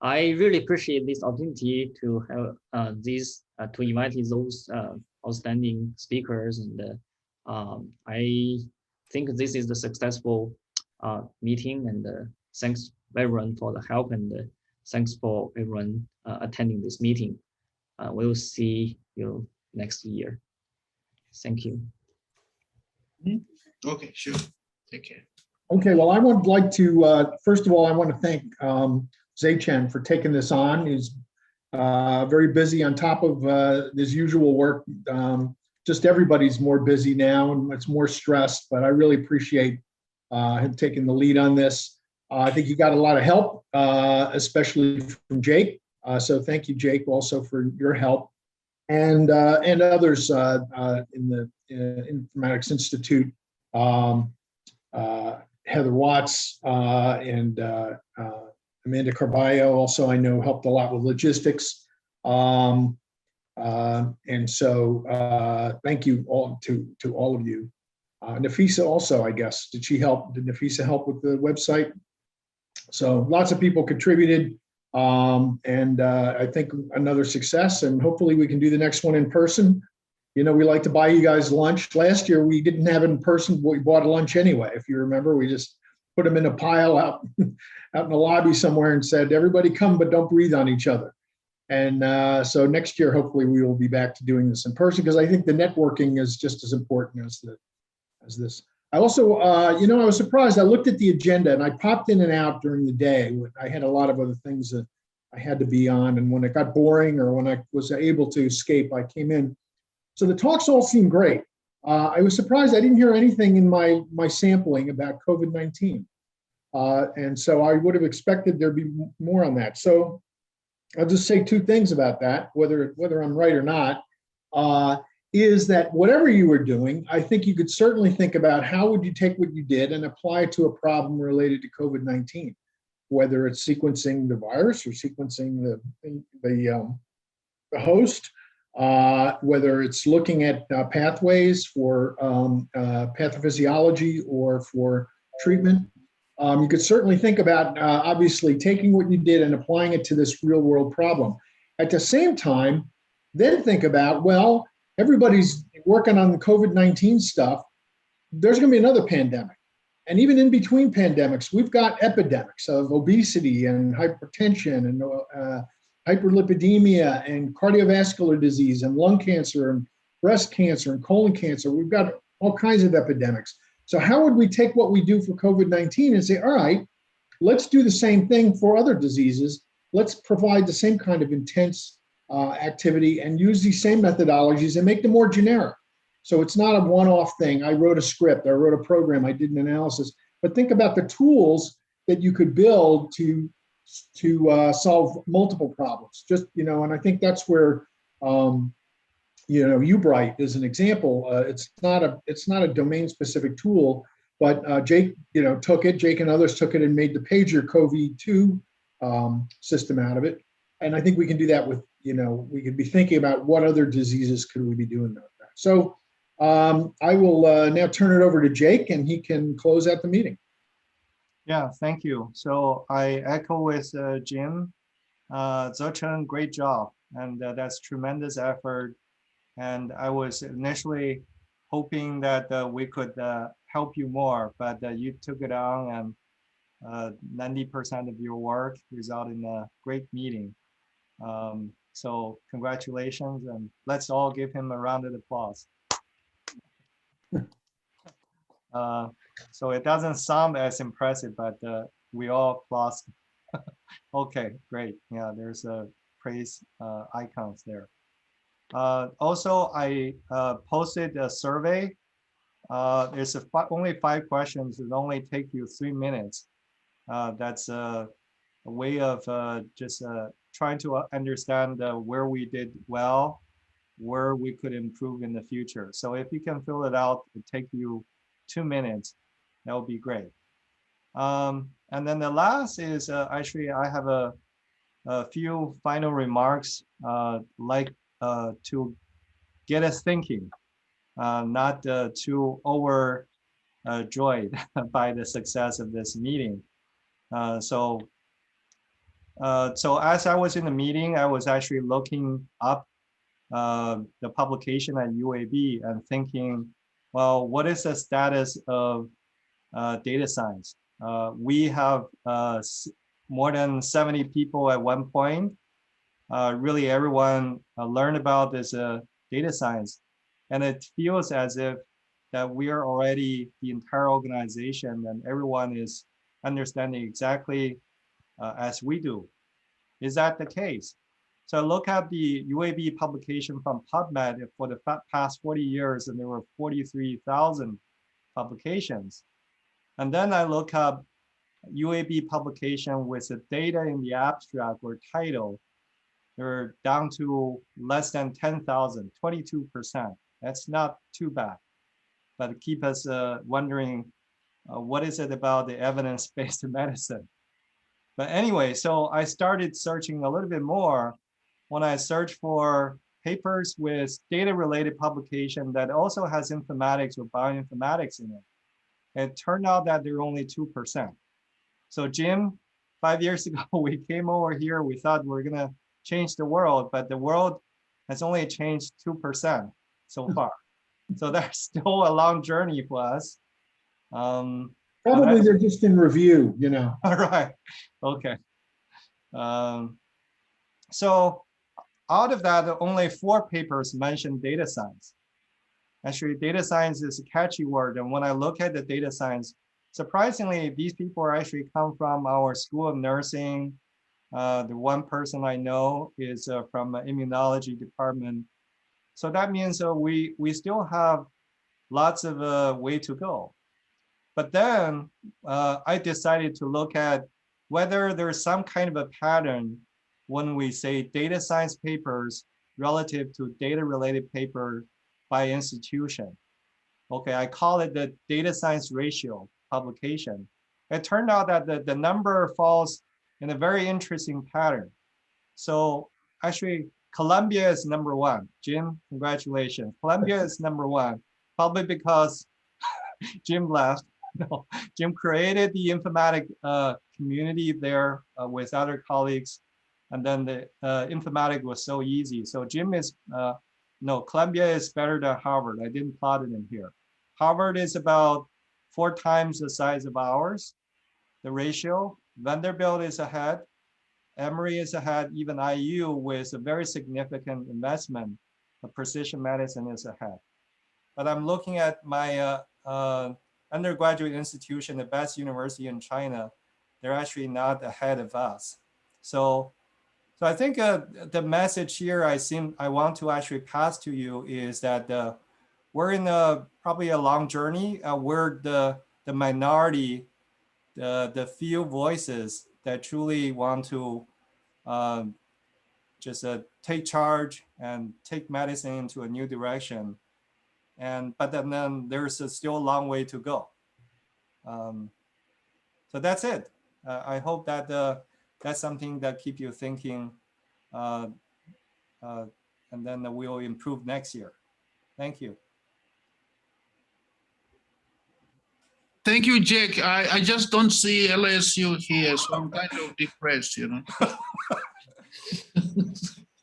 I really appreciate this opportunity to have to invite those outstanding speakers, and I think this is the successful meeting. And thanks everyone for the help, and thanks for everyone attending this meeting. We will see you next year. Thank you. Okay, sure. Take care. Okay, well, I would like to, first of all, I want to thank Jake Chen for taking this on. He's very busy on top of his usual work. Just everybody's more busy now and it's more stressed, but I really appreciate him taking the lead on this. I think you got a lot of help, especially from Jake. So thank you, Jake, also for your help, and others in the Informatics Institute. Heather Watts and Amanda Carballo also, I know, helped a lot with logistics. And so thank you all to all of you. Nafisa also, I guess, did Nafisa help with the website? So lots of people contributed, and I think another success, and hopefully we can do the next one in person. You know, we like to buy you guys lunch. Last year, we didn't have it in person, but we bought a lunch anyway. If you remember, we just put them in a pile out in the lobby somewhere and said, everybody come, but don't breathe on each other. And so next year, hopefully we will be back to doing this in person, because I think the networking is just as important as this. I also, you know, I was surprised. I looked at the agenda and I popped in and out during the day. I had a lot of other things that I had to be on. And when it got boring or when I was able to escape, I came in. So the talks all seemed great. I was surprised I didn't hear anything in my sampling about COVID-19. And so I would have expected there'd be more on that. So I'll just say two things about that, whether I'm right or not, is that whatever you were doing, I think you could certainly think about how would you take what you did and apply it to a problem related to COVID-19, whether it's sequencing the virus or sequencing the host, whether it's looking at pathways for pathophysiology or for treatment. You could certainly think about obviously taking what you did and applying it to this real world problem. At the same time, then think about, well, everybody's working on the COVID-19 stuff. There's going to be another pandemic. And even in between pandemics, we've got epidemics of obesity and hypertension and hyperlipidemia and cardiovascular disease and lung cancer and breast cancer and colon cancer. We've got all kinds of epidemics. So how would we take what we do for COVID-19 and say, all right, let's do the same thing for other diseases. Let's provide the same kind of intense activity and use these same methodologies and make them more generic. So it's not a one-off thing. I wrote a script, I wrote a program, I did an analysis, but think about the tools that you could build to solve multiple problems. Just, you know, and I think that's where, you know, UBright is an example. It's not a domain-specific tool, but Jake, you know, Jake and others took it and made the pager COVID-2 system out of it. And I think we can do that with, you know, we could be thinking about what other diseases could we be doing that. So I will now turn it over to Jake and he can close out the meeting. Yeah, thank you. So I echo with Jim, Chen, great job. And that's tremendous effort. And I was initially hoping that we could help you more, but you took it on and 90% of your work resulted in a great meeting. So congratulations, and let's all give him a round of applause. So it doesn't sound as impressive, but we all applaud. Okay, great. Yeah, there's a praise icons there. Also, I posted a survey. There's only 5 questions. It only take you 3 minutes. That's a way of just trying to understand where we did well, where we could improve in the future. So if you can fill it out, it take you 2 minutes. That would be great. And then the last is actually I have a few final remarks like to get us thinking, not too overjoyed by the success of this meeting. So So as I was in the meeting, I was actually looking up the publication at UAB and thinking, well, what is the status of data science? We have more than 70 people at one point. Really everyone learned about this data science. And it feels as if that we are already the entire organization and everyone is understanding exactly as we do. Is that the case? So look at the UAB publication from PubMed for the past 40 years, and there were 43,000 publications. And then I look up UAB publication with the data in the abstract or title. They're down to less than 10,000, 22%. That's not too bad, but keep us wondering what is it about the evidence-based medicine? But anyway, so I started searching a little bit more when I searched for papers with data-related publication that also has informatics or bioinformatics in it. It turned out that they're only 2%. So Jim, 5 years ago, we came over here, we thought we're gonna change the world, but the world has only changed 2% so far. So that's still a long journey for us. Probably they're just in review, you know. All right, okay. So out of that, only 4 papers mention data science. Actually, data science is a catchy word. And when I look at the data science, surprisingly, these people are actually come from our School of Nursing. The one person I know is from the immunology department. So that means we still have lots of way to go. But then I decided to look at whether there's some kind of a pattern when we say data science papers relative to data-related paper by institution. Okay, I call it the data science ratio publication. It turned out that the number falls in a very interesting pattern. So actually, Columbia is #1. Jim, congratulations. Columbia is #1, probably because Jim left. No, Jim created the informatic community there with other colleagues. And then the informatic was so easy. So Jim is, no, Columbia is better than Harvard. I didn't plot it in here. Harvard is about 4 times the size of ours, the ratio. Vanderbilt is ahead. Emory is ahead. Even IU with a very significant investment of precision medicine is ahead. But I'm looking at my undergraduate institution, the best university in China. They're actually not ahead of us. So I think the message here I want to actually pass to you is that we're in probably a long journey. We're the minority, the few voices that truly want to just take charge and take medicine into a new direction. But then there's still a long way to go. So that's it. I hope that that's something that keep you thinking, and then we'll improve next year. Thank you. Thank you, Jake. I just don't see LSU here, so I'm kind of depressed, you know.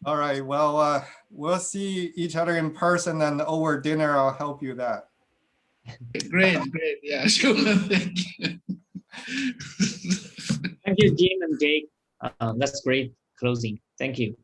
All right, well, we'll see each other in person, and over dinner, I'll help you that. Great, yeah, sure, thank you. Thank you, Jim and Jake. That's great closing. Thank you.